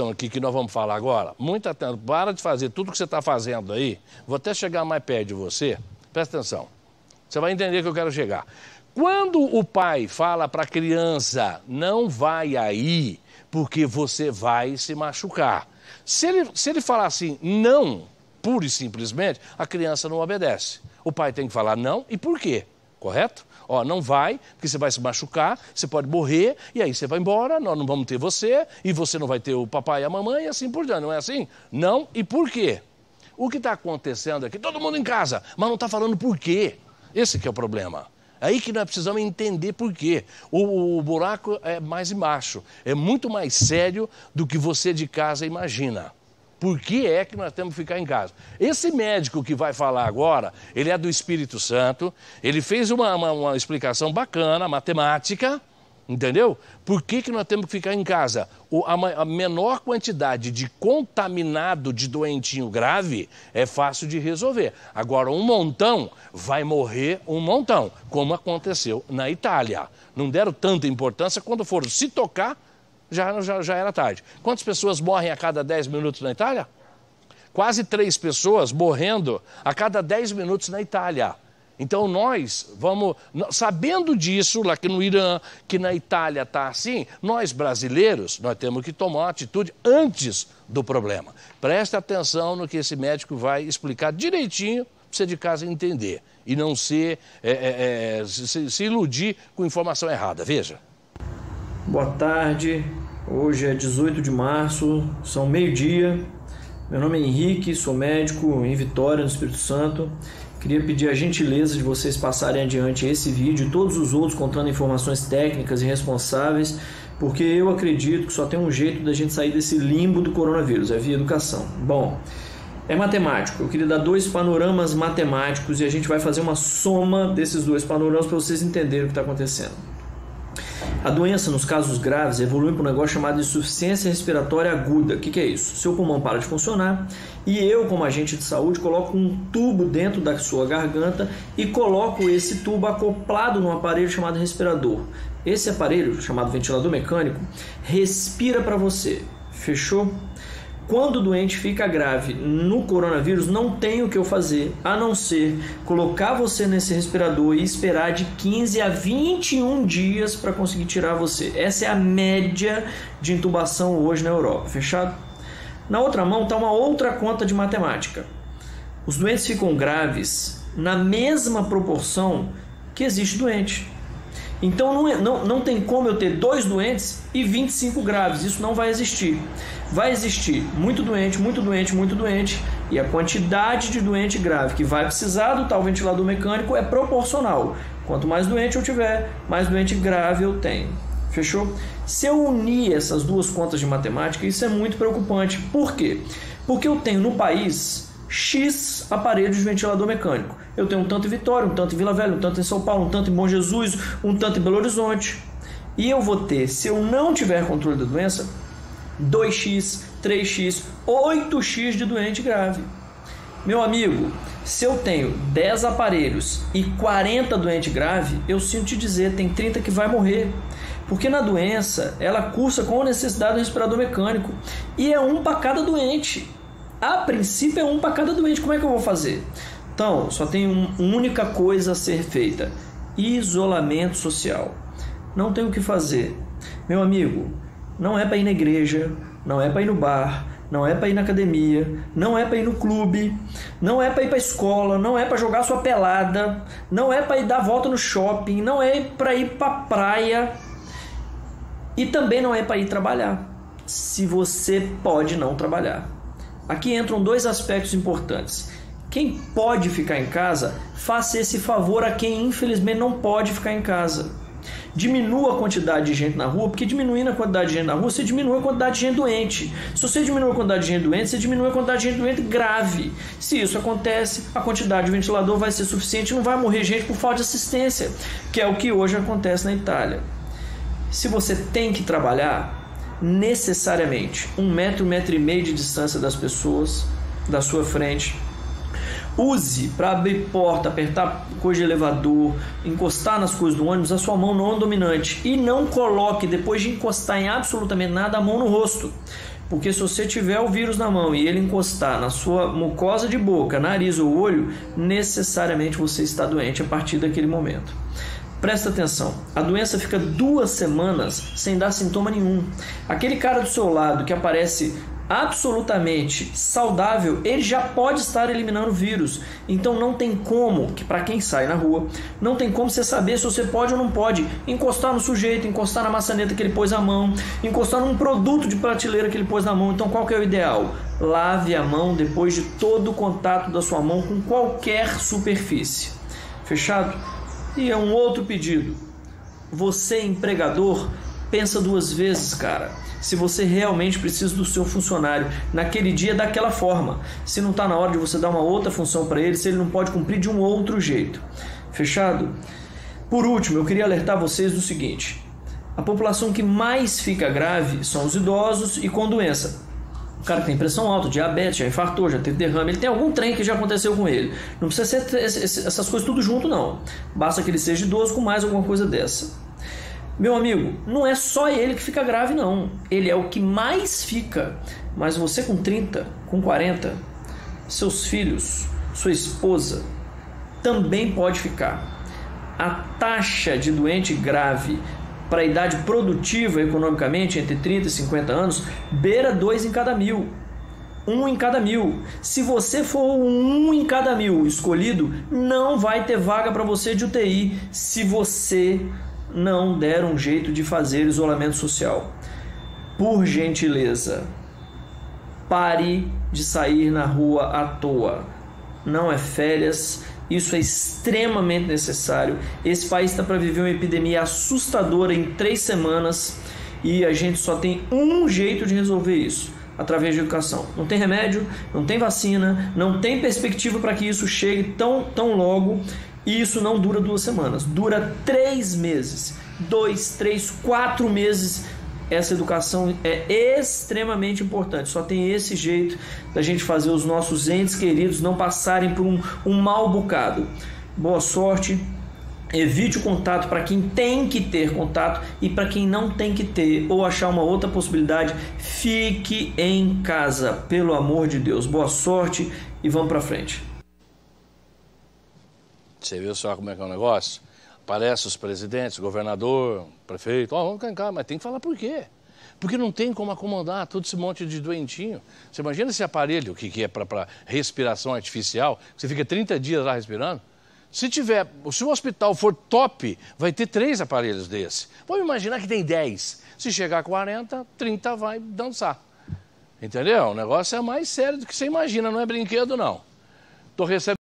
Aqui que nós vamos falar agora, muita atenção, para de fazer tudo que você está fazendo aí, vou até chegar mais perto de você, presta atenção, você vai entender que eu quero chegar. Quando o pai fala para a criança, não vai aí, porque você vai se machucar. Se ele falar assim, não, pura e simplesmente, a criança não obedece. O pai tem que falar não e por quê, correto? Ó, não vai, porque você vai se machucar, você pode morrer, e aí você vai embora, nós não vamos ter você, e você não vai ter o papai e a mamãe, e assim por diante, não é assim? Não, e por quê? O que está acontecendo aqui? Todo mundo em casa, mas não está falando por quê. Esse que é o problema. Aí que nós precisamos entender por quê. O buraco é mais embaixo, é muito mais sério do que você de casa imagina. Por que é que nós temos que ficar em casa? Esse médico que vai falar agora, ele é do Espírito Santo, ele fez uma explicação bacana, matemática, entendeu? Por que nós temos que ficar em casa? A menor quantidade de contaminado de doentinho grave é fácil de resolver. Agora, um montão vai morrer um montão, como aconteceu na Itália. Não deram tanta importância, quando foram se tocar, já era tarde. Quantas pessoas morrem a cada 10 minutos na Itália? Quase 3 pessoas morrendo a cada 10 minutos na Itália. Então nós vamos, sabendo disso, lá que no Irã, que na Itália está assim, nós brasileiros, nós temos que tomar uma atitude antes do problema. Preste atenção no que esse médico vai explicar direitinho para você de casa entender. E não se iludir com informação errada. Veja. Boa tarde, hoje é 18 de março, são meio-dia. Meu nome é Henrique, sou médico em Vitória, no Espírito Santo. Queria pedir a gentileza de vocês passarem adiante esse vídeo e todos os outros contando informações técnicas e responsáveis, porque eu acredito que só tem um jeito da gente sair desse limbo do coronavírus, é via educação. Bom, é matemático, eu queria dar 2 panoramas matemáticos e a gente vai fazer uma soma desses 2 panoramas para vocês entenderem o que está acontecendo. A doença, nos casos graves, evolui para um negócio chamado insuficiência respiratória aguda. O que é isso? Seu pulmão para de funcionar e eu, como agente de saúde, coloco um tubo dentro da sua garganta e coloco esse tubo acoplado num aparelho chamado respirador. Esse aparelho, chamado ventilador mecânico, respira para você. Fechou? Quando o doente fica grave no coronavírus, não tem o que eu fazer, a não ser colocar você nesse respirador e esperar de 15 a 21 dias para conseguir tirar você. Essa é a média de intubação hoje na Europa, fechado? Na outra mão está uma outra conta de matemática. Os doentes ficam graves na mesma proporção que existe doente. Então não tem como eu ter 2 doentes e 25 graves, isso não vai existir. Vai existir muito doente, muito doente, muito doente, e a quantidade de doente grave que vai precisar do tal ventilador mecânico é proporcional. Quanto mais doente eu tiver, mais doente grave eu tenho. Fechou? Se eu unir essas 2 contas de matemática, isso é muito preocupante. Por quê? Porque eu tenho no país X aparelhos de ventilador mecânico. Eu tenho um tanto em Vitória, um tanto em Vila Velha, um tanto em São Paulo, um tanto em Bom Jesus, um tanto em Belo Horizonte. E eu vou ter, se eu não tiver controle da doença, 2x, 3x, 8x de doente grave. Meu amigo, se eu tenho 10 aparelhos e 40 doente grave, eu sinto te dizer, tem 30 que vai morrer. Porque na doença, ela cursa com necessidade do respirador mecânico. E é 1 para cada doente. A princípio é 1 para cada doente. Como é que eu vou fazer? Então, só tem uma única coisa a ser feita: isolamento social. Não tem o que fazer. Meu amigo, não é para ir na igreja, não é para ir no bar, não é para ir na academia, não é para ir no clube, não é para ir para a escola, não é para jogar sua pelada, não é para ir dar volta no shopping, não é para ir para a praia e também não é para ir trabalhar, se você pode não trabalhar. Aqui entram 2 aspectos importantes. Quem pode ficar em casa, faça esse favor a quem infelizmente não pode ficar em casa. Diminua a quantidade de gente na rua, porque diminuindo a quantidade de gente na rua, você diminui a quantidade de gente doente. Se você diminui a quantidade de gente doente, você diminui a quantidade de gente doente grave. Se isso acontece, a quantidade de ventilador vai ser suficiente e não vai morrer gente por falta de assistência, que é o que hoje acontece na Itália. Se você tem que trabalhar, necessariamente 1 metro, 1,5 metro de distância das pessoas da sua frente. Use para abrir porta, apertar coisa de elevador, encostar nas coisas do ônibus a sua mão não dominante. E não coloque, depois de encostar em absolutamente nada, a mão no rosto. Porque se você tiver o vírus na mão e ele encostar na sua mucosa de boca, nariz ou olho, necessariamente você está doente a partir daquele momento. Presta atenção, a doença fica 2 semanas sem dar sintoma nenhum. Aquele cara do seu lado que aparece absolutamente saudável, ele já pode estar eliminando o vírus. Então não tem como, que para quem sai na rua, não tem como você saber se você pode ou não pode encostar no sujeito, encostar na maçaneta que ele pôs a mão, encostar num produto de prateleira que ele pôs na mão. Então qual que é o ideal? Lave a mão depois de todo o contato da sua mão com qualquer superfície. Fechado? E é um outro pedido. Você, empregador, pensa 2 vezes, cara. Se você realmente precisa do seu funcionário naquele dia daquela forma, se não está na hora de você dar uma outra função para ele, se ele não pode cumprir de um outro jeito. Fechado? Por último, eu queria alertar vocês do seguinte: a população que mais fica grave são os idosos e com doença. O cara que tem pressão alta, diabetes, já infartou, já teve derrame, ele tem algum trem que já aconteceu com ele. Não precisa ser essas coisas tudo junto, não. Basta que ele seja idoso com mais alguma coisa dessa. Meu amigo, não é só ele que fica grave, não. Ele é o que mais fica. Mas você com 30, com 40, seus filhos, sua esposa, também pode ficar. A taxa de doente grave para a idade produtiva economicamente, entre 30 e 50 anos, beira 2 em cada 1000. 1 em cada 1000. Se você for o 1 em cada 1000 escolhido, não vai ter vaga para você de UTI se você não der um jeito de fazer isolamento social. Por gentileza, pare de sair na rua à toa. Não é férias, isso é extremamente necessário. Esse país está para viver uma epidemia assustadora em 3 semanas e a gente só tem um jeito de resolver isso: através de educação. Não tem remédio, não tem vacina, não tem perspectiva para que isso chegue tão logo. E isso não dura 2 semanas, dura 3 meses, 2, 3, 4 meses. Essa educação é extremamente importante. Só tem esse jeito da gente fazer os nossos entes queridos não passarem por um mau bocado. Boa sorte, evite o contato para quem tem que ter contato e para quem não tem que ter, ou achar uma outra possibilidade, fique em casa, pelo amor de Deus. Boa sorte e vamos para frente. Você viu só como é que é o negócio? Aparece os presidentes, governador, prefeito, vamos cá, mas tem que falar por quê? Porque não tem como acomodar todo esse monte de doentinho. Você imagina esse aparelho que é para respiração artificial, você fica 30 dias lá respirando? Se o hospital for top, vai ter 3 aparelhos desse. Vamos imaginar que tem 10. Se chegar a 40, 30 vai dançar. Entendeu? O negócio é mais sério do que você imagina, não é brinquedo não. Tô recebendo